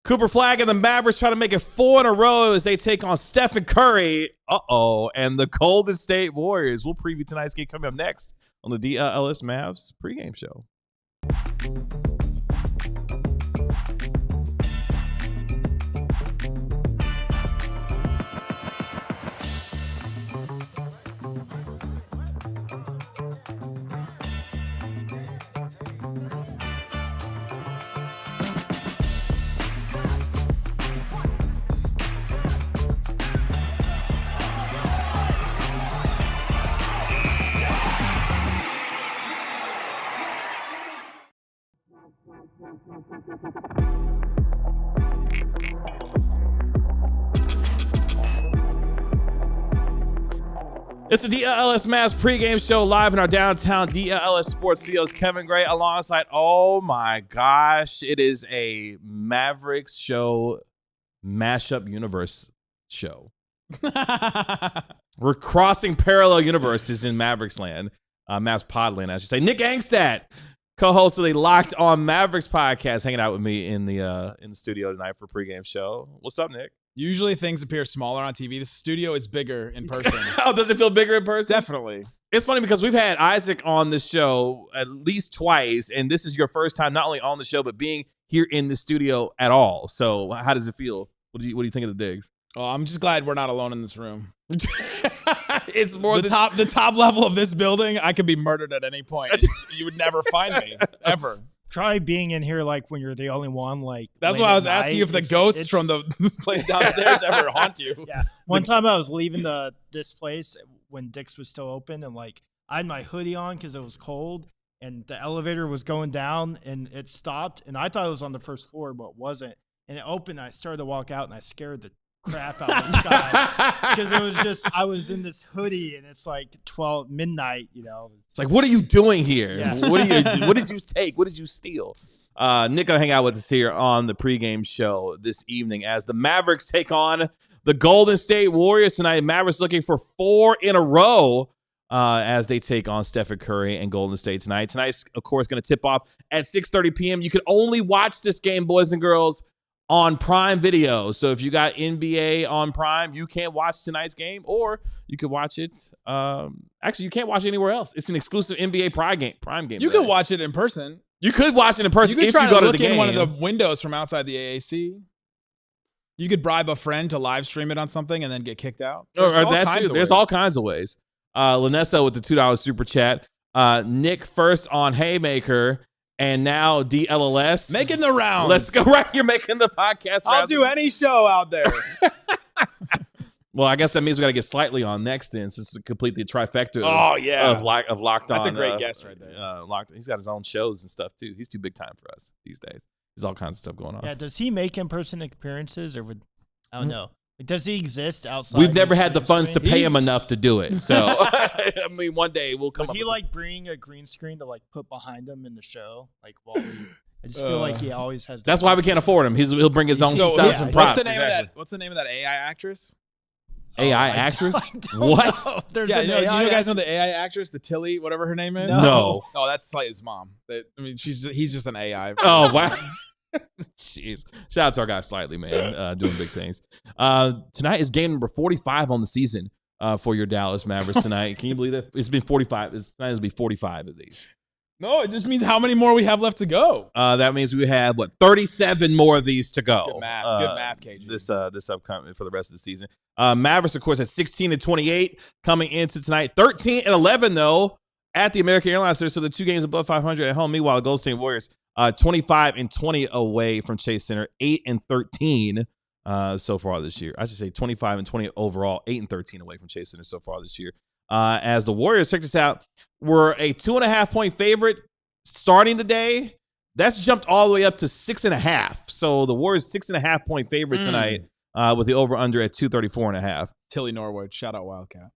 Cooper Flagg and the Mavericks try to make it 4 in a row as they take on Steph and Curry. And the Golden State Warriors. We'll preview tonight's game coming up next on the DLLS Mavs pregame show. It's the DLLS Mavs pregame show live in our downtown DLLS Sports Studios. Kevin Gray alongside, oh my gosh, it is a Mavericks show mashup universe show. We're crossing parallel universes in Mavericks land, Mavs pod land, I should say. Nick Angstadt, co-host of the Locked On Mavericks podcast, hanging out with me in the studio tonight for pregame show. What's up, Nick? Usually things appear smaller on TV. The studio is bigger in person. Oh, does it feel bigger in person? Definitely. It's funny because we've had Isaac on the show at least twice, and this is your first time not only on the show, but being here in the studio at all. So how does it feel? What do you think of the digs? Oh, I'm just glad we're not alone in this room. It's more the top level of this building. I could be murdered at any point. You would never find me, ever. Try being in here like when you're the only one. Like that's why I was asking you if the ghosts from the place downstairs ever haunt you. Yeah. One time I was leaving this place when Dick's was still open, and like I had my hoodie on because it was cold, and the elevator was going down, and it stopped, and I thought it was on the first floor, but it wasn't. And it opened. And I started to walk out, and I scared the crap out of this guy because it was just I was in this hoodie, and it's like 12 midnight. You know, it's like, what are you doing here? Yes. What did you take? What did you steal? Nick will hang out with us here on the pregame show this evening as the Mavericks take on the Golden State Warriors tonight. Mavericks looking for 4 in a row as they take on Steph and Curry and Golden State tonight. Tonight's, of course, going to tip off at 6:30 p.m. You can only watch this game, boys and girls, on Prime Video. So if you got NBA on Prime, you can't watch tonight's game, or you could watch it. Actually, you can't watch it anywhere else. It's an exclusive NBA Prime game. You could watch it in person. You could watch it in person. You could if try you go to to look the in game. one of the windows from outside the AAC. You could bribe a friend to live stream it on something and then get kicked out. Or that too. There's all kinds of ways. Lanessa with the $2 super chat. Nick first on Haymaker. And now DLLS. Making the rounds. Let's go right here making the podcast. I'll do any show out there. Well, I guess that means we got to get Slightly on next then, since it's completely a trifecta of Locked On. That's a great guest right there. He's got his own shows and stuff too. He's too big time for us these days. There's all kinds of stuff going on. Yeah, does he make in-person appearances or I don't know. Does he exist outside? We've never had the funds to pay him enough to do it. So, I mean, one day we'll come up. Would he like bring a green screen to like put behind him in the show? Like, while I just feel like he always has. That's why we can't afford him. He'll bring his own stuff and props. What's the name of that AI actress? AI actress? What? You guys know the AI actress, the Tilly, whatever her name is? No. Oh, that's Slightly's mom. He's just an AI. Oh, wow. Jeez. Shout out to our guy Slightly, man, doing big things. Tonight is game number 45 on the season for your Dallas Mavericks tonight. Can you believe that? It's been 45. Tonight will be 45 of these. No, it just means how many more we have left to go. That means we have, 37 more of these to go. Good math, KG. This upcoming for the rest of the season. Mavericks, of course, at 16-28 coming into tonight. 13-11, though, at the American Airlines Center. So the 2 games above 500 at home. Meanwhile, the Golden State Warriors 25-20 away from Chase Center, 8-13 so far this year. I should say 25-20 overall, 8-13 away from Chase Center so far this year. As the Warriors, check this out, were a 2.5-point favorite starting the day. That's jumped all the way up to 6.5. So the Warriors 6.5-point favorite tonight with the over/under at 234.5. Tilly Norwood, shout out Wildcat.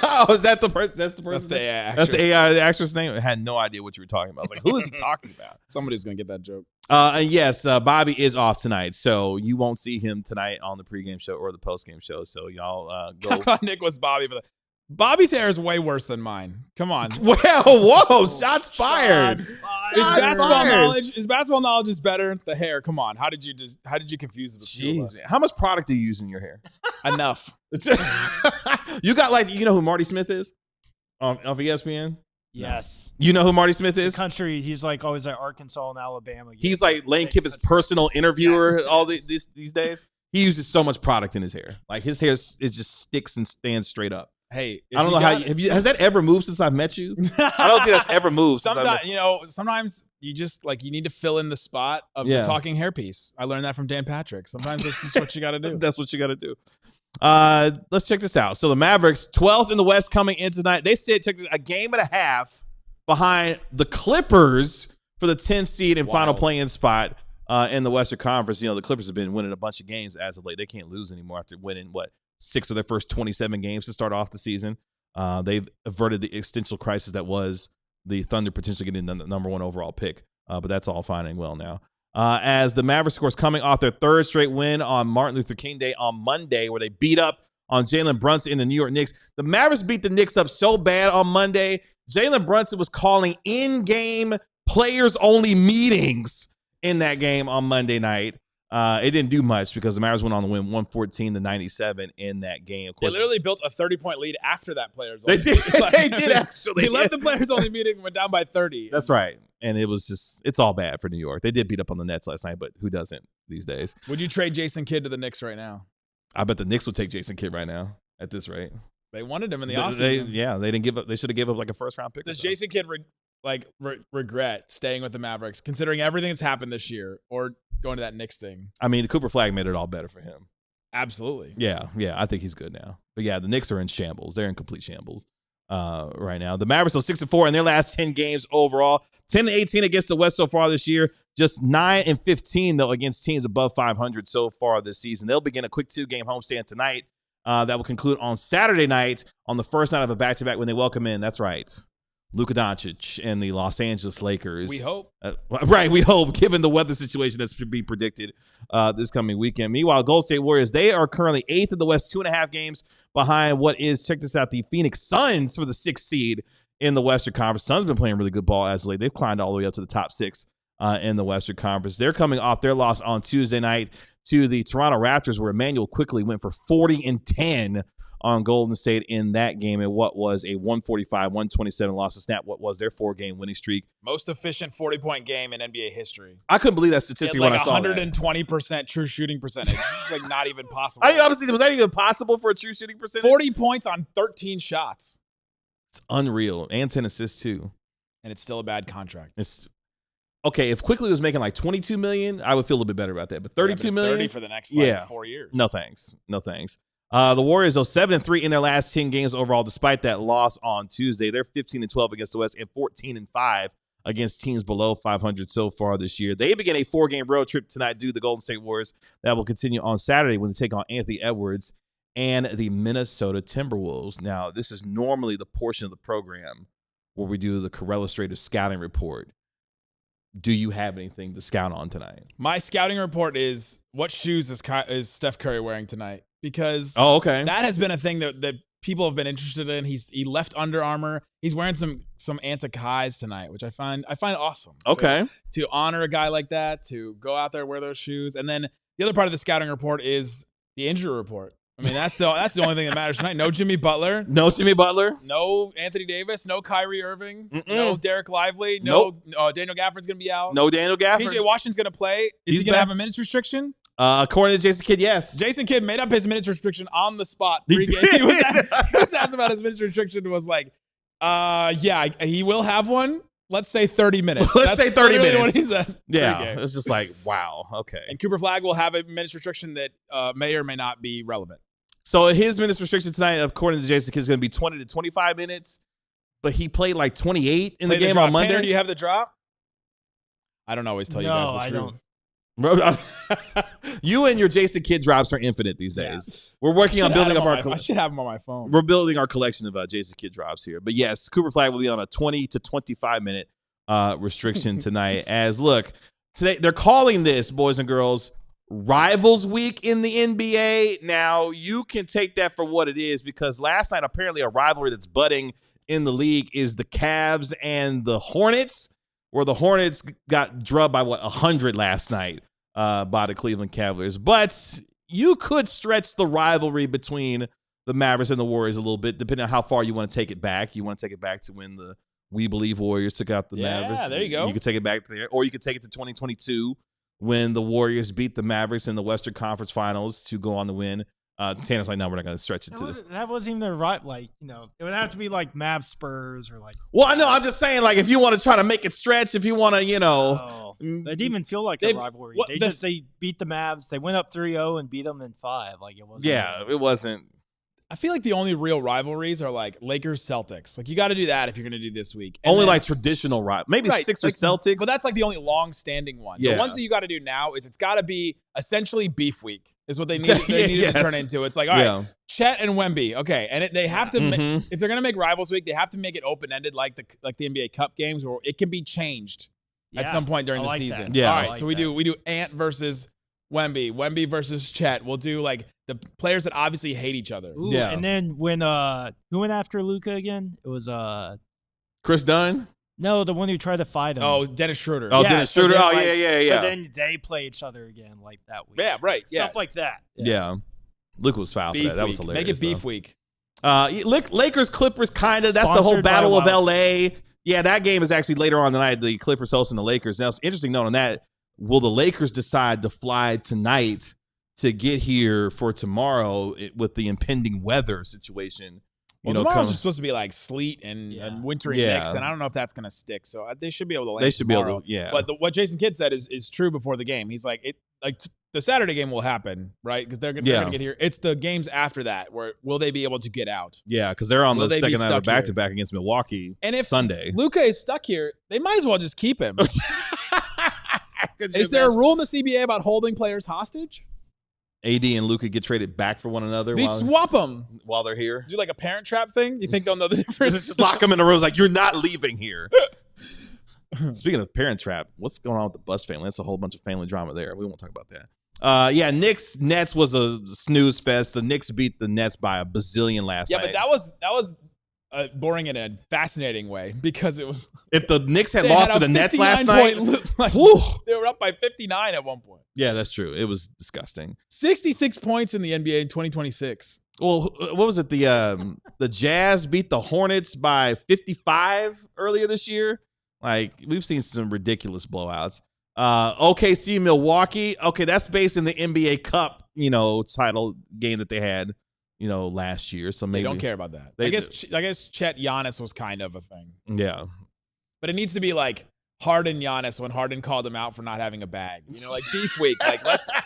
Oh, is that the person? That's the person. That's the AI actress. That's the AI actress name. I had no idea what you were talking about. I was like, who is he talking about? Somebody's gonna get that joke. And yes, Bobby is off tonight, so you won't see him tonight on the pregame show or the postgame show. So y'all go. I thought Nick was Bobby for the. Bobby's hair is way worse than mine. Come on. Well, whoa, shots fired. His basketball knowledge is better. The hair, come on. How did you confuse the two of us? Jeez, man. How much product do you use in your hair? Enough. You got you know who Marty Smith is? Off ESPN? Yes. You know who Marty Smith is? Country, he's like always at Arkansas and Alabama. He's like Lane Kiffin's personal interviewer these days. He uses so much product in his hair. Like his hair is just sticks and stands straight up. Hey, I don't know how has that ever moved since I've met you? I don't think that's ever moved. Sometimes you just you need to fill in the spot of the talking hairpiece. I learned that from Dan Patrick. Sometimes that's just what you got to do. That's what you got to do. Let's check this out. So the Mavericks, 12th in the West coming in tonight. They sit a game and a half behind the Clippers for the 10th seed and final play-in spot in the Western Conference. You know, the Clippers have been winning a bunch of games as of late. They can't lose anymore after winning 6 of their first 27 games to start off the season. They've averted the existential crisis that was the Thunder potentially getting the number 1 overall pick. But that's all fine and well now. As the Mavericks, of course, coming off their 3rd straight win on Martin Luther King Day on Monday, where they beat up on Jalen Brunson in the New York Knicks. The Mavericks beat the Knicks up so bad on Monday. Jalen Brunson was calling in-game players-only meetings in that game on Monday night. It didn't do much because the Mavericks went on to win 114-97 in that game. Of course, they literally built a 30-point lead after that players. They did. They did actually. They left the players only meeting and went down by 30. That's right. And it's all bad for New York. They did beat up on the Nets last night, but who doesn't these days? Would you trade Jason Kidd to the Knicks right now? I bet the Knicks would take Jason Kidd right now at this rate. They wanted him in the offseason. They didn't give up. They should have given up like a first-round pick. Does Jason Kidd regret staying with the Mavericks, considering everything that's happened this year, or going to that Knicks thing? I mean, the Cooper Flag made it all better for him. Absolutely. Yeah, I think he's good now. But yeah, the Knicks are in shambles. They're in complete shambles right now. The Mavericks are 6-4 in their last 10 games overall. 10-18 against the West so far this year. Just 9-15 though against teams above 500 so far this season. They'll begin a quick 2-game homestand tonight. That will conclude on Saturday night on the first night of a back-to-back when they welcome in. That's right, Luka Doncic and the Los Angeles Lakers. We hope. Right, we hope, given the weather situation that's to be predicted this coming weekend. Meanwhile, Golden State Warriors, they are currently 8th in the West, 2.5 games behind what is, check this out, the Phoenix Suns for the 6th seed in the Western Conference. Suns been playing really good ball as of late. They've climbed all the way up to the top 6 in the Western Conference. They're coming off their loss on Tuesday night to the Toronto Raptors, where Emmanuel quickly went for 40-10 on Golden State in that game in what was a 145-127 loss to snap what was their 4-game winning streak. Most efficient 40-point game in NBA history. I couldn't believe that statistic when I saw 120% true shooting percentage. It's not even possible. Obviously, was that even possible for a true shooting percentage? 40 points on 13 shots. It's unreal. And 10 assists, too. And it's still a bad contract. It's okay, if Quickly was making like $22 million, I would feel a little bit better about that. But $32 million? 30 for the next 4 years. No thanks. The Warriors, though, 7-3 in their last 10 games overall, despite that loss on Tuesday. They're 15-12 against the West and 14-5 against teams below 500 so far this year. They begin a 4-game road trip tonight due to the Golden State Warriors that will continue on Saturday when they take on Anthony Edwards and the Minnesota Timberwolves. Now, this is normally the portion of the program where we do the Corella Strader scouting report. Do you have anything to scout on tonight? My scouting report is, what shoes is Steph Curry wearing tonight? Because that has been a thing that people have been interested in. He left Under Armour. He's wearing some Anti-Kais tonight, which I find awesome. Okay. To honor a guy like that, to go out there, wear those shoes. And then the other part of the scouting report is the injury report. I mean, that's the only thing that matters tonight. No Jimmy Butler. No Jimmy Butler. No Anthony Davis. No Kyrie Irving. Mm-mm. No Derek Lively. Nope. No Daniel Gafford's going to be out. No Daniel Gafford. PJ Washington's going to play. Is he going to have a minutes restriction? According to Jason Kidd, yes. Jason Kidd made up his minutes restriction on the spot. He was asked about his minutes restriction and was like, yeah, he will have one. Let's say 30 minutes. Let's say 30 minutes. What he said. Yeah, it's just like, wow, okay. And Cooper Flagg will have a minutes restriction that may or may not be relevant. So his minutes restriction tonight, according to Jason Kidd, is going to be 20 to 25 minutes, but he played like 28 in the game on Monday. Tanner, do you have the drop? I don't always tell you guys the truth. You and your Jason Kidd drops are infinite these days. Yeah. We're working on building up our I should have them on my phone. We're building our collection of Jason Kidd drops here. But yes, Cooper Flagg will be on a 20 to 25 minute restriction tonight. As look, today they're calling this, boys and girls, rivals week in the NBA. Now, you can take that for what it is because last night, apparently a rivalry that's budding in the league is the Cavs and the Hornets, where the Hornets got drubbed by, 100 last night by the Cleveland Cavaliers. But you could stretch the rivalry between the Mavericks and the Warriors a little bit, depending on how far you want to take it back. You want to take it back to when the We Believe Warriors took out the Mavericks. Yeah, there you go. You could take it back there, or you could take it to 2022 when the Warriors beat the Mavericks in the Western Conference Finals to go on to win. Tanner's like, no, we're not going to stretch it that wasn't even the right, like, it would have to be like Mavs Spurs or like. Well, I know. I'm just saying, like, if you want to try to make it stretch, if you want to, it didn't even feel like a rivalry. They beat the Mavs. They went up 3-0 and beat them in 5. Like, it wasn't. Yeah, it wasn't. I feel like the only real rivalries are like Lakers Celtics. Like, you got to do that if you're going to do this week. And only like traditional rival, maybe Sixers Celtics, but that's like the only long-standing one. Yeah. The ones that you got to do now is it's got to be essentially beef week is what they need. They need to turn into. It's like, all right, Chet and Wemby, okay, and they have to if they're going to make rivals week, they have to make it open-ended like the NBA Cup games, or it can be changed at some point during the season. Yeah, all right, so we do Ant versus Wemby versus Chet. We'll do like the players that obviously hate each other. Ooh, yeah. And then when who went after Luka again? It was Chris Dunn? No, the one who tried to fight him. Oh, Dennis Schroeder. Oh, yeah, Dennis Schroeder. So yeah. So then they play each other again like that week. Yeah, right. Stuff like that. Yeah. Luka was foul for that. That was hilarious. Make it beef week. Lakers Clippers kind of. That's the whole battle of LA. Yeah, that game is actually later on tonight. The Clippers hosting the Lakers. Now, it's interesting note on that. Will the Lakers decide to fly tonight to get here for tomorrow with the impending weather situation? Well, tomorrow's just supposed to be like sleet and wintry mix, and I don't know if that's going to stick. So they should be able to land tomorrow. But what Jason Kidd said is true before the game. He's like, the Saturday game will happen, right? Because they're going to get here. It's the games after that where will they be able to get out? Yeah, because they're on the second night of back-to-back against Milwaukee Sunday. Luka is stuck here, they might as well just keep him. Is there a rule in the CBA about holding players hostage? AD and Luka get traded back for one another. They swap them while they're here. Do like a parent trap thing? You think they'll know the difference? Just lock them in the room. Like, you're not leaving here. Speaking of parent trap, what's going on with the Bus family? That's a whole bunch of family drama there. We won't talk about that. Knicks Nets was a snooze fest. The Knicks beat the Nets by a bazillion last night. Yeah, but that was boring in a fascinating way because it was. If the Knicks had lost to the Nets last night, they were up by 59 at one point. Yeah, that's true. It was disgusting. 66 points in the NBA in 2026. Well, what was it? The Jazz beat the Hornets by 55 earlier this year. Like, we've seen some ridiculous blowouts. OKC Milwaukee. Okay, that's based in the NBA Cup, title game that they had, last year. So maybe they don't care about that. I guess Chet Giannis was kind of a thing. Yeah, but it needs to be like Harden Giannis when Harden called him out for not having a bag. Like beef week. Like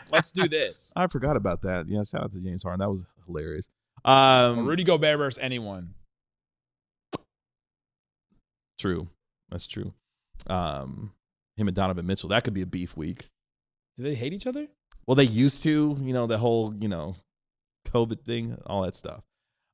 let's do this. I forgot about that. Yeah, shout out to James Harden. That was hilarious. Rudy Gobert versus anyone. True. That's true. Him and Donovan Mitchell. That could be a beef week. Do they hate each other? Well, they used to. The whole COVID thing, all that stuff.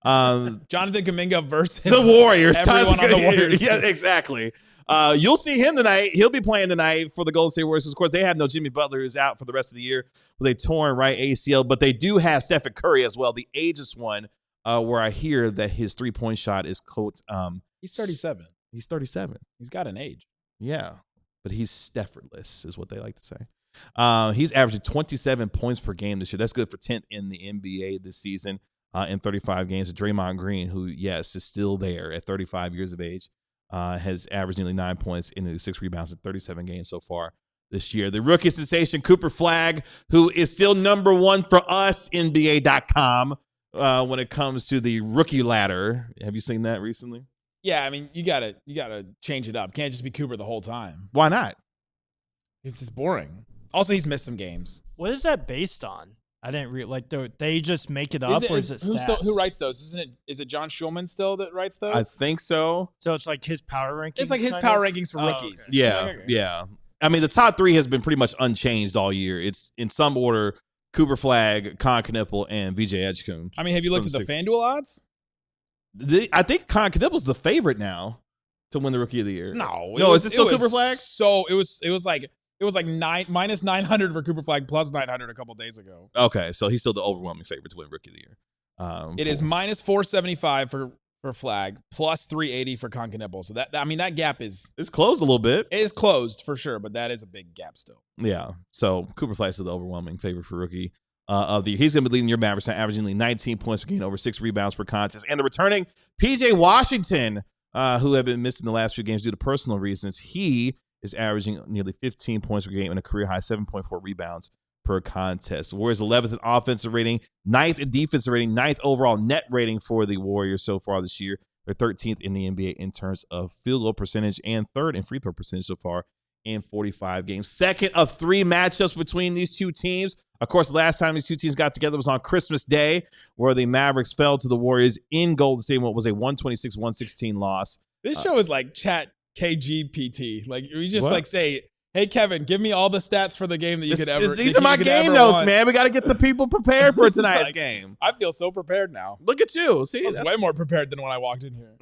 Jonathan Kuminga versus the Warriors. Everyone on the Warriors. Yeah, exactly. You'll see him tonight. He'll be playing tonight for the Golden State Warriors. Of course, they have no Jimmy Butler, who's out for the rest of the year with a torn right ACL, but they do have Stephen Curry as well, the ageless one, where I hear that his three-point shot is quote. He's 37. He's 37. He's got an age. Yeah, but he's Stepherless is what they like to say. He's averaging 27 points per game this year. That's good for 10th in the NBA this season in 35 games. Draymond Green, who, yes, is still there at 35 years of age, has averaged nearly 9 points and 6 rebounds in 37 games so far this year. The rookie sensation, Cooper Flagg, who is still number one for us, NBA.com, when it comes to the rookie ladder. Have you seen that recently? Yeah, I mean, you gotta change it up. Can't just be Cooper the whole time. Why not? It's just boring. Also, he's missed some games. What is that based on? I didn't they just make it up, or is it stats? Who writes those? Is it John Schulman still that writes those? I think so. So it's like his power rankings? It's like his power rankings for rookies. Okay. Yeah. I mean, the top three has been pretty much unchanged all year. It's in some order: Cooper Flagg, Con Knippel, and VJ Edgecombe. I mean, have you looked at the FanDuel odds? I think Con Knippel's the favorite now to win the Rookie of the Year. No, is it still Cooper Flagg? So it was like It was like minus 900 for Cooper Flagg, plus 900 a couple days ago. Okay, so he's still the overwhelming favorite to win Rookie of the Year. It is minus 475 for Flagg, plus 380 for Concanebo. So that gap is it's closed a little bit. It is closed for sure, but that is a big gap still. Yeah. So Cooper Flagg is the overwhelming favorite for Rookie of the Year. He's going to be leading your Mavericks, averaging 19 points per game, over 6 rebounds per contest, and the returning PJ Washington, who had been missing the last few games due to personal reasons. He is averaging nearly 15 points per game and a career high 7.4 rebounds per contest. Warriors 11th in offensive rating, 9th in defensive rating, 9th overall net rating for the Warriors so far this year. They're 13th in the NBA in terms of field goal percentage and 3rd in free throw percentage so far in 45 games. Second of 3 matchups between these two teams. Of course, the last time these two teams got together was on Christmas Day, where the Mavericks fell to the Warriors in Golden State, what was a 126-116 loss. This show is like chat KGPT. Like, we just like say, hey, Kevin, give me all the stats for the game that you could ever. These are my game notes, man. We got to get the people prepared for tonight's game. I feel so prepared now. Look at you. See, I was way more prepared than when I walked in here.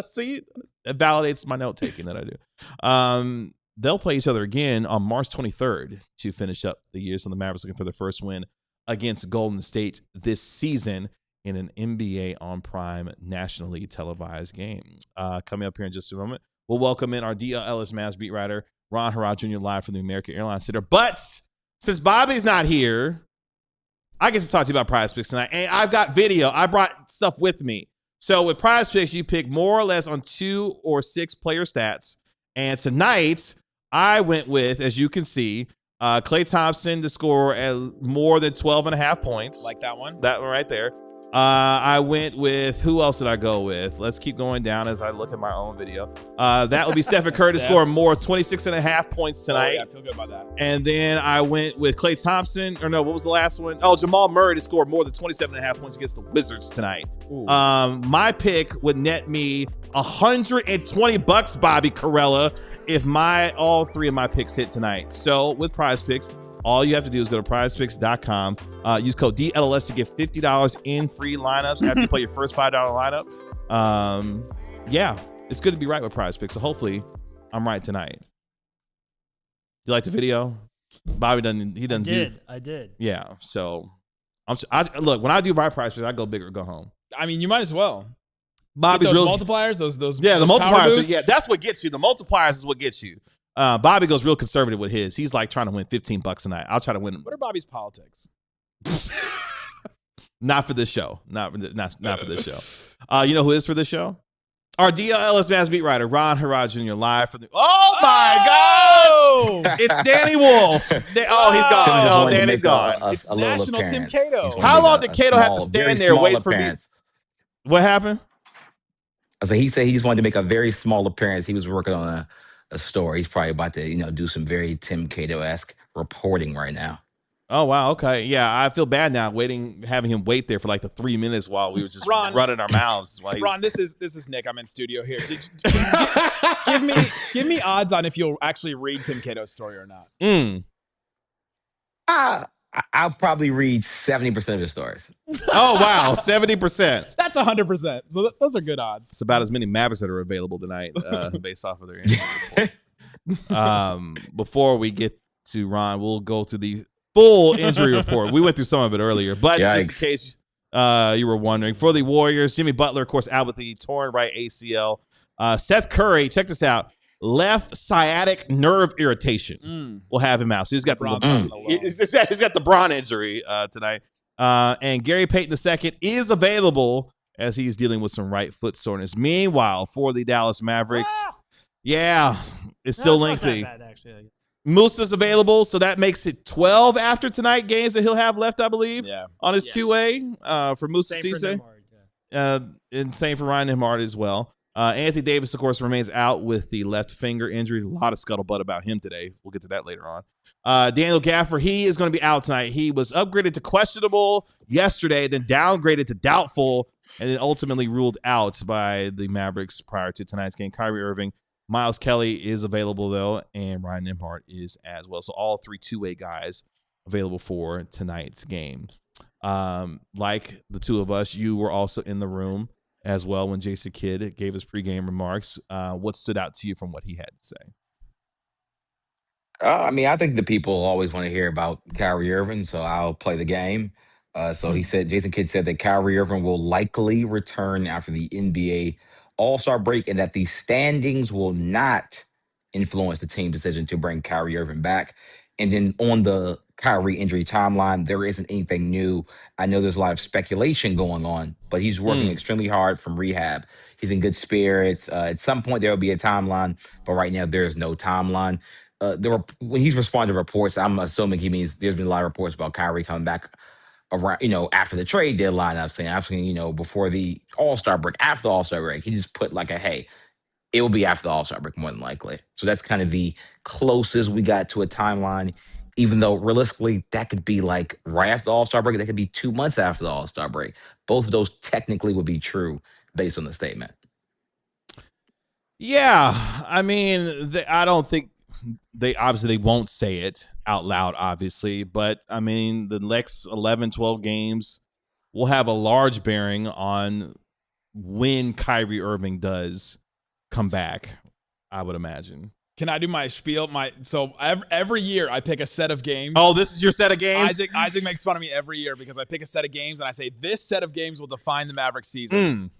See, it validates my note taking that I do. They'll play each other again on March 23rd to finish up the year. So the Mavericks looking for their first win against Golden State this season in an NBA on Prime nationally televised game. Coming up here in just a moment, we'll welcome in our DLLS Mavs beat writer, Ron Harrod Jr., live from the American Airlines Center. But since Bobby's not here, I get to talk to you about Prize Picks tonight. And I've got video. I brought stuff with me. So with Prize Picks, you pick more or less on 2 or 6 player stats. And tonight, I went with, as you can see, Klay Thompson to score at more than 12.5 points. Like that one? That one right there. I went with, who else did I go with? Let's keep going down as I look at my own video. That would be Steph Curry to score more, 26.5 points tonight. Oh, yeah, I feel good about that. And then I went with Klay Thompson, or no, what was the last one? Oh, Jamal Murray to score more than 27.5 points against the Wizards tonight. Ooh. My pick would net me $120, Bobby Carella, if all 3 of my picks hit tonight. So with Prize Picks, all you have to do is go to prizepicks.com. Use code DLLS to get $50 in free lineups after you play your first $5 lineup. Yeah, it's good to be right with Prize Picks. So hopefully I'm right tonight. You like the video? Bobby doesn't. I did. Yeah. So look, when I do my Prize Picks, I go big or go home. I mean, you might as well. Bobby's those really, multipliers, those the those multipliers. Yeah, that's what gets you. The multipliers is what gets you. Bobby goes real conservative with his. He's like trying to win $15 a night. I'll try to win. What are Bobby's politics? Not for this show. Not for this show. You know who is for this show? Our DLLS Mavs beat writer, Ron Harrod Jr., live from the. Oh my gosh! It's Danny Wolf. He's gone. Oh, Danny's gone. It's National Tim Cato. How long did Cato have to stand there waiting for me? What happened? He said he just wanted to make a very small appearance. He was working on a story. He's probably about to, do some very Tim Cato-esque reporting right now. Oh, wow. Okay. Yeah, I feel bad now having him wait there for like the 3 minutes while we were just running our mouths. Ron, this is Nick. I'm in studio here. Give me odds on if you'll actually read Tim Cato's story or not. I'll probably read 70% of his stories. Oh, wow. 70%. That's 100%. So those are good odds. It's about as many Mavericks that are available tonight based off of their injury report. Before we get to Ron, we'll go through the full injury report. We went through some of it earlier, but just in case you were wondering, for the Warriors, Jimmy Butler, of course, out with the torn right ACL. Seth Curry, check this out. Left sciatic nerve irritation. We'll have him out. So he's got he's got the Bron injury tonight. And Gary Payton II is available as he's dealing with some right foot soreness. Meanwhile, for the Dallas Mavericks, it's still lengthy. Not that bad, actually. Musa's available, so that makes it 12 after tonight games that he'll have left, I believe, on his 2A for Musa Cisse. And same for Ryan Nembhard as well. Anthony Davis, of course, remains out with the left finger injury. A lot of scuttlebutt about him today. We'll get to that later on. Daniel Gafford, he is going to be out tonight. He was upgraded to questionable yesterday, then downgraded to doubtful, and then ultimately ruled out by the Mavericks prior to tonight's game. Kyrie Irving, Miles Kelly is available, though, and Ryan Nembhard is as well. So all 3 two-way guys available for tonight's game. Like the two of us, you were also in the room as well when Jason Kidd gave his pregame remarks. What stood out to you from what he had to say? I mean, I think the people always want to hear about Kyrie Irving, so I'll play the game. So he said, Jason Kidd said that Kyrie Irving will likely return after the NBA All-Star break, and that the standings will not influence the team's decision to bring Kyrie Irving back. And then on the Kyrie injury timeline, there isn't anything new. I know there's a lot of speculation going on, but he's working extremely hard from rehab. He's in good spirits. At some point, there will be a timeline, but right now there is no timeline. When he's responding to reports, I'm assuming he means there's been a lot of reports about Kyrie coming back around, after the trade deadline. I've seen, before the All-Star break, after the All-Star break, he just put like hey, it will be after the All-Star break more than likely. So that's kind of the closest we got to a timeline, even though realistically that could be like right after the All-Star break. That could be 2 months after the All-Star break. Both of those technically would be true based on the statement. Yeah. I mean, I don't think they won't say it out loud, obviously, but I mean, the next 11, 12 games will have a large bearing on when Kyrie Irving does come back, I would imagine. Can I do my spiel? So every year I pick a set of games. Oh, this is your set of games? Isaac makes fun of me every year because I pick a set of games and I say this set of games will define the Mavericks season.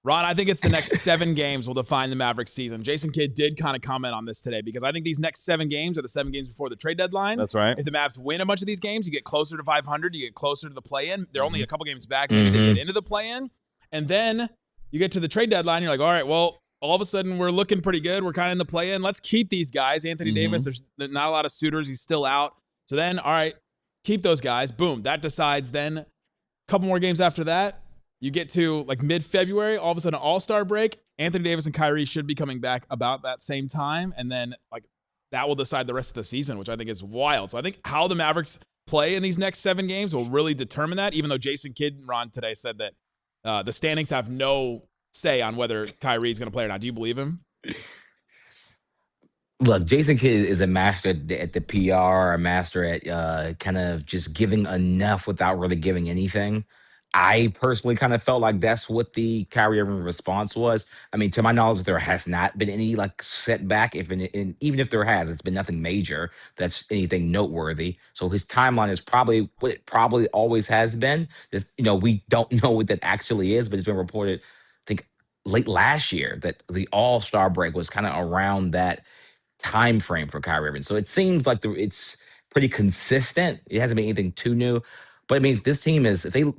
Ron, I think it's the next 7 games will define the Mavericks season. Jason Kidd did kind of comment on this today because I think these next 7 games are the 7 games before the trade deadline. That's right. If the Mavs win a bunch of these games, you get closer to 500, you get closer to the play-in. They're only a couple games back. Maybe they get into the play-in. And then you get to the trade deadline, you're like, all right, well, all of a sudden we're looking pretty good. We're kind of in the play-in. Let's keep these guys. Anthony Davis, there's not a lot of suitors. He's still out. So then, all right, keep those guys. Boom. That decides then a couple more games after that. You get to like mid-February, all of a sudden All-Star break. Anthony Davis and Kyrie should be coming back about that same time. And then like that will decide the rest of the season, which I think is wild. So I think how the Mavericks play in these next 7 games will really determine that, even though Jason Kidd and Ron today said that the standings have no say on whether Kyrie is going to play or not. Do you believe him? Look, Jason Kidd is a master at the PR, a master at kind of just giving enough without really giving anything. I personally kind of felt like that's what the Kyrie Irving response was. I mean, to my knowledge, there has not been any like setback. Even if there has, it's been nothing major that's anything noteworthy. So his timeline is probably what it probably always has been. This, we don't know what that actually is, but it's been reported, I think, late last year that the All-Star break was kind of around that time frame for Kyrie Irving. So it seems like it's pretty consistent. It hasn't been anything too new. But I mean, if this team if they, going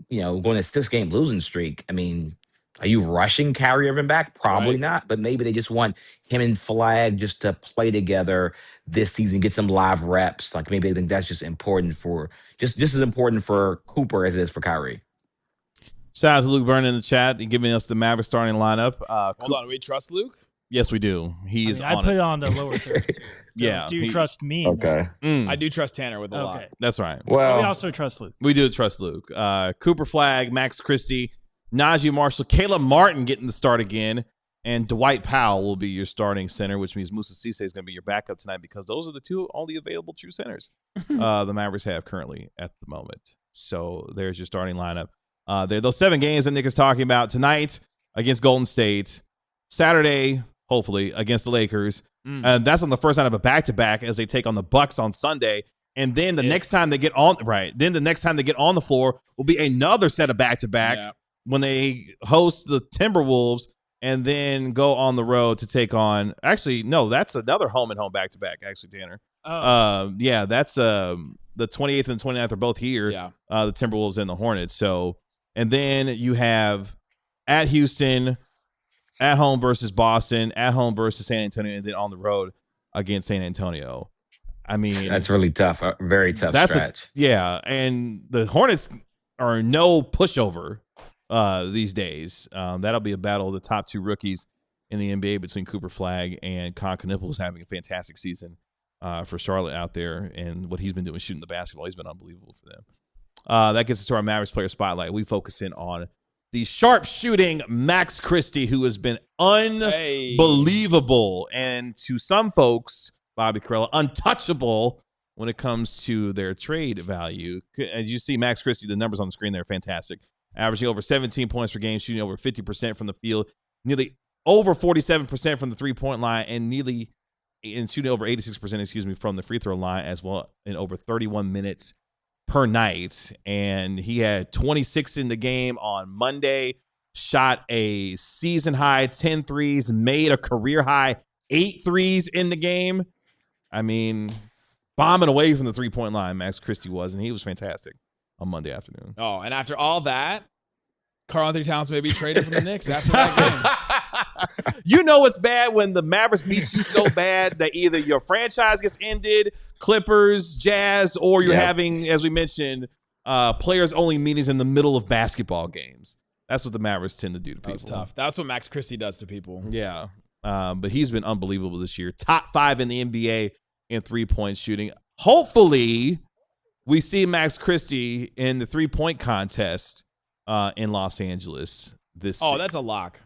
a 6-game losing streak, I mean, are you rushing Kyrie Irving back? Probably not. But maybe they just want him and Flagg just to play together this season, get some live reps. Like maybe they think that's just important for just as important for Cooper as it is for Kyrie. Shout out to Luke Byrne in the chat and giving us the Mavericks starting lineup. Hold on, do we trust Luke? Yes, we do. I put it on the lower third. So yeah. Do you trust me? Okay. I do trust Tanner with a lot. That's right. Well, we also trust Luke. We do trust Luke. Cooper Flagg, Max Christie, Najee Marshall, Caleb Martin getting the start again, and Dwight Powell will be your starting center, which means Moussa Cisse is going to be your backup tonight because those are the 2 only available true centers the Mavericks have currently at the moment. So there's your starting lineup. Those 7 games that Nick is talking about tonight against Golden State, Saturday, hopefully, against the Lakers. And that's on the first night of a back-to-back as they take on the Bucks on Sunday. And then the next time they get on the floor will be another set of back-to-back when they host the Timberwolves and then go on the road to take on – actually, no, that's another home-and-home back-to-back, actually, Tanner. That's the 28th and 29th are both here, the Timberwolves and the Hornets. So, and then you have at Houston – at home versus Boston, at home versus San Antonio, and then on the road against San Antonio. I mean, that's really tough. A very tough stretch. And the Hornets are no pushover these days. That'll be a battle of the top 2 rookies in the NBA between Cooper Flagg and Con Knuppel, who's having a fantastic season for Charlotte out there, and what he's been doing shooting the basketball. He's been unbelievable for them. That gets us to our Mavericks Player Spotlight. We focus in on the sharp-shooting Max Christie, who has been unbelievable, and to some folks, Bobby Carella, untouchable when it comes to their trade value. As you see, Max Christie, the numbers on the screen there are fantastic. Averaging over 17 points per game, shooting over 50% from the field, nearly over 47% from the three-point line, and nearly and shooting over 86%, from the free throw line as well in over 31 minutes per night. And he had 26 in the game on Monday, shot a season high 10 threes, made a career high 8 threes in the game. I mean, bombing away from the 3-point line, Max Christie was, and he was fantastic on Monday afternoon. Oh, and after all that, Karl-Anthony Towns may be traded from the Knicks after that game. You know it's bad when the Mavericks beat you so bad that either your franchise gets ended, Clippers, Jazz, or you're having, as we mentioned, players-only meetings in the middle of basketball games. That's what the Mavericks tend to do to people. That's tough. That's what Max Christie does to people. Yeah. But he's been unbelievable this year. Top 5 in the NBA in 3-point shooting. Hopefully, we see Max Christie in the 3-point contest in Los Angeles this season. That's a lock.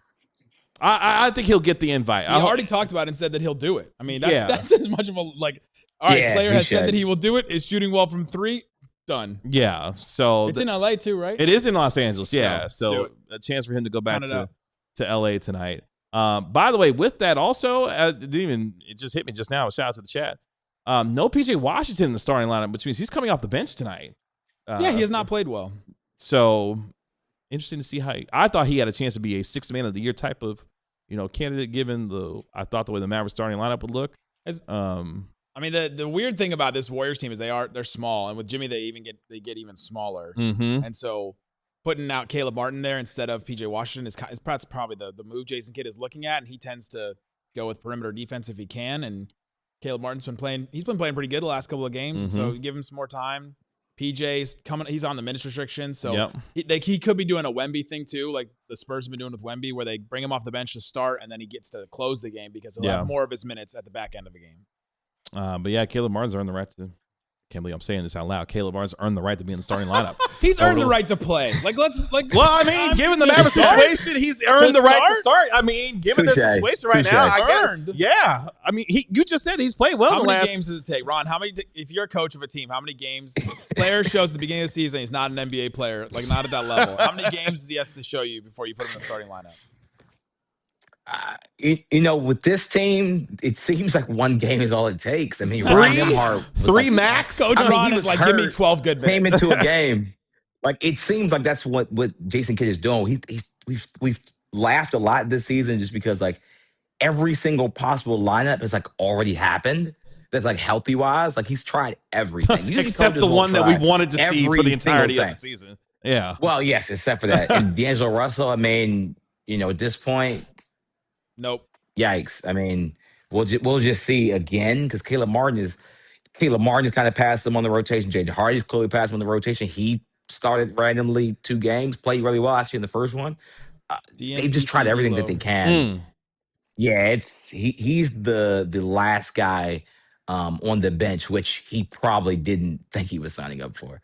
I think he'll get the invite. He already talked about it and said that he'll do it. I mean, that's as much of a, like, all right, player has said that he will do it. Is shooting well from 3. Done. Yeah. So it's in LA too, right? It is in Los Angeles. Yeah. So a chance for him to go back to LA tonight. By the way, with that also, it just hit me just now. Shout out to the chat. No PJ Washington in the starting lineup, which means he's coming off the bench tonight. He has not played well. So interesting to see how I thought he had a chance to be a 6th man of the year type of, candidate given I thought the way the Mavericks starting lineup would look. I mean, the weird thing about this Warriors team is they're small, and with Jimmy they get even smaller. Mm-hmm. And so putting out Caleb Martin there instead of PJ Washington is probably the move Jason Kidd is looking at, and he tends to go with perimeter defense if he can. And Caleb Martin's been playing pretty good the last couple of games, mm-hmm. so give him some more time. PJ's coming; he's on the minutes restriction, so he could be doing a Wemby thing too, like the Spurs have been doing with Wemby, where they bring him off the bench to start, and then he gets to close the game because he'll have more of his minutes at the back end of a game. But yeah, Caleb Martin's earned the right to. Can't believe I'm saying this out loud. Caleb Martin's earned the right to be in the starting lineup. He's earned the right to play. Well, I mean, given the Mavericks situation, he's earned the right to start. I mean, given the situation right now, I guess. Yeah, I mean, you just said he's played well. How many games does it take, Ron? If you're a coach of a team, how many games? Player shows at the beginning of the season he's not an NBA player, like not at that level. How many games does he have to show you before you put him in the starting lineup? With this team, it seems like 1 game is all it takes. I mean, three max. Coach Ron is like, give me 12 good minutes. Came into a game. Like, it seems like that's what Jason Kidd is doing. We've laughed a lot this season just because like every single possible lineup has like already happened. That's like healthy wise. Like he's tried everything. Except the one that we've wanted to see for the entirety of the season. Yeah. Well, yes, except for that. And D'Angelo Russell, I mean, at this point. Nope. Yikes. I mean, we'll just see again because Caleb Martin has kind of passed him on the rotation. Jaden Hardy's clearly passed him on the rotation. He started randomly 2 games, played really well actually in the first one. They've just tried everything that they can. Yeah, he's the last guy on the bench, which he probably didn't think he was signing up for.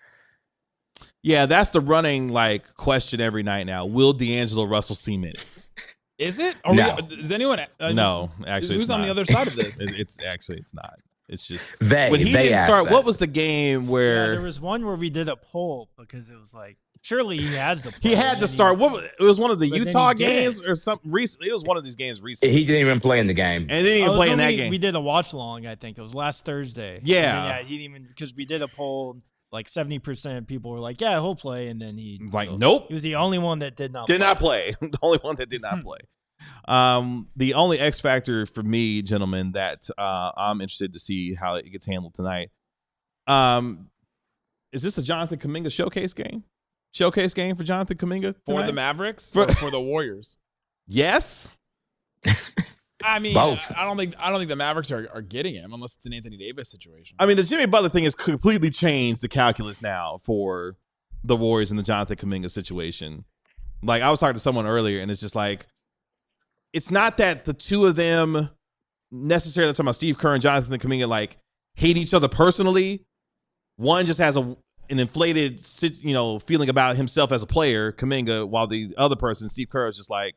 Yeah, that's the running question every night now. Will D'Angelo Russell see minutes? Is it? Is anyone? No, actually, who's on the other side of this? It's not. It's just when he didn't start. What was the game where there was one where we did a poll because it was like surely he has the. He had to start. It was one of the Utah games or something recently. It was one of these games recently. He didn't even play in the game, and didn't even play in that game. We did a watch along. I think it was last Thursday. Yeah, he didn't even because we did a poll. Like 70% of people were like, "Yeah, he'll play," and then nope. He was the only one that did not play. The only one that did not play. The only X factor for me, gentlemen, that I'm interested to see how it gets handled tonight. Is this a Jonathan Kuminga showcase game? Showcase game for Jonathan Kuminga tonight? For the Mavericks or for the Warriors? Yes. I mean, both. I don't think the Mavericks are getting him unless it's an Anthony Davis situation. I mean, the Jimmy Butler thing has completely changed the calculus now for the Warriors in the Jonathan Kuminga situation. Like I was talking to someone earlier, and it's just like it's not that the two of them necessarily talking about Steve Kerr and Jonathan Kuminga hate each other personally. One just has an inflated feeling about himself as a player, Kuminga, while the other person, Steve Kerr, is just like,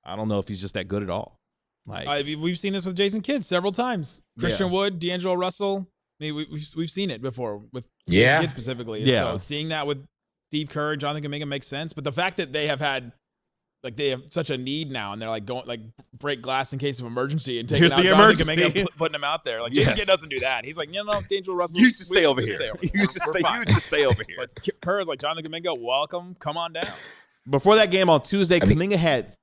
I don't know if he's just that good at all. We've seen this with Jason Kidd several times. Christian Wood, D'Angelo Russell. I mean, we've seen it before with Jason Kidd specifically. And so seeing that with Steve Kerr and Jonathan Kuminga makes sense. But the fact that they have had like they have such a need now, and they're like going like break glass in case of emergency and taking Here's out the Jonathan emergency. Kuminga, putting him out there. Like Jason Kidd doesn't do that. He's like, D'Angelo Russell, you should stay over here. You should stay over here. But Kerr is like, Jonathan Kuminga, welcome, come on down. Before that game on Tuesday, Kuminga had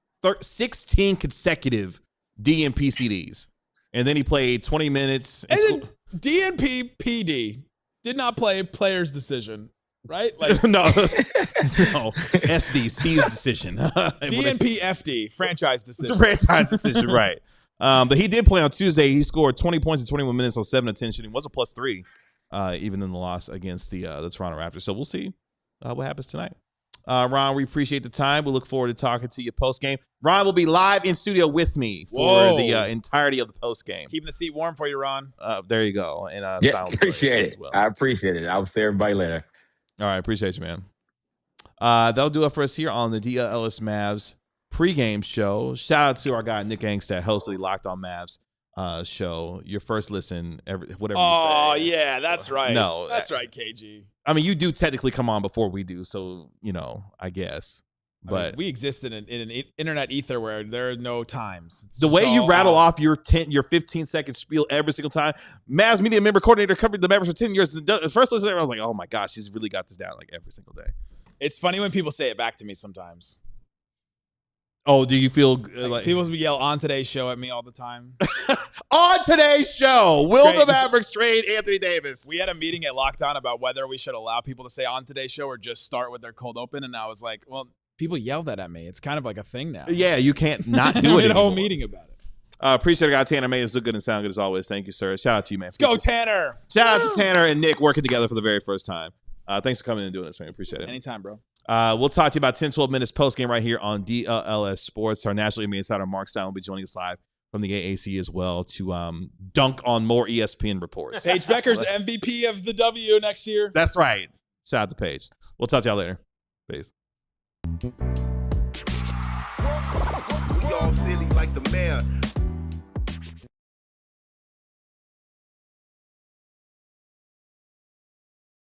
16 consecutive DNP CDs, and then he played 20 minutes. And then DNP PD did not play player's decision. Right? Like no, SD, Steve's decision. DNP FD, franchise decision. It's a franchise decision, right? But he did play on Tuesday. He scored 20 points in 21 minutes on 7 of 10 shooting. Was a +3, even in the loss against the Toronto Raptors. So we'll see what happens tonight. Ron, we appreciate the time. We look forward to talking to you post game. Ron will be live in studio with me for the entirety of the post game. Keeping the seat warm for you, Ron. There you go. And appreciate it. Well. I appreciate it. I'll see everybody later. All right, appreciate you, man. That'll do it for us here on the DLLS Mavs pregame show. Shout out to our guy Nick Angstadt, host of the Locked On Mavs show. Your first listen, whatever you say. Oh, yeah, that's right. No. That's right, KG. I mean, you do technically come on before we do, so, I guess. But I mean, we exist in an internet ether where there are no times. It's the way you rattle off your 15-second spiel every single time. Mavs media member coordinator covered the Mavericks for 10 years. The first listen, I was like, oh my gosh, she's really got this down like every single day. It's funny when people say it back to me sometimes. Oh, do you feel like people yell on today's show at me all the time? On today's show, will the Mavericks trade Anthony Davis? We had a meeting at Lockdown about whether we should allow people to say on today's show or just start with their cold open, and I was like, well, people yelled that at me. It's kind of like a thing now. Yeah, you can't not do it. We had a whole meeting about it. Appreciate it, guy. Tanner made us look good and sound good as always. Thank you, sir. Shout out to you, man. Let's go, Tanner. Shout out to Tanner and Nick working together for the very first time. Thanks for coming and doing this, man. Appreciate it. Anytime, bro. We'll talk to you about 10, 12 minutes post-game right here on DLLS Sports. Our national NBA insider, Mark Stein, will be joining us live from the AAC as well to dunk on more ESPN reports. Paige Becker's MVP of the W next year. That's right. Shout out to Paige. We'll talk to y'all later. Peace. We all silly like the mayor.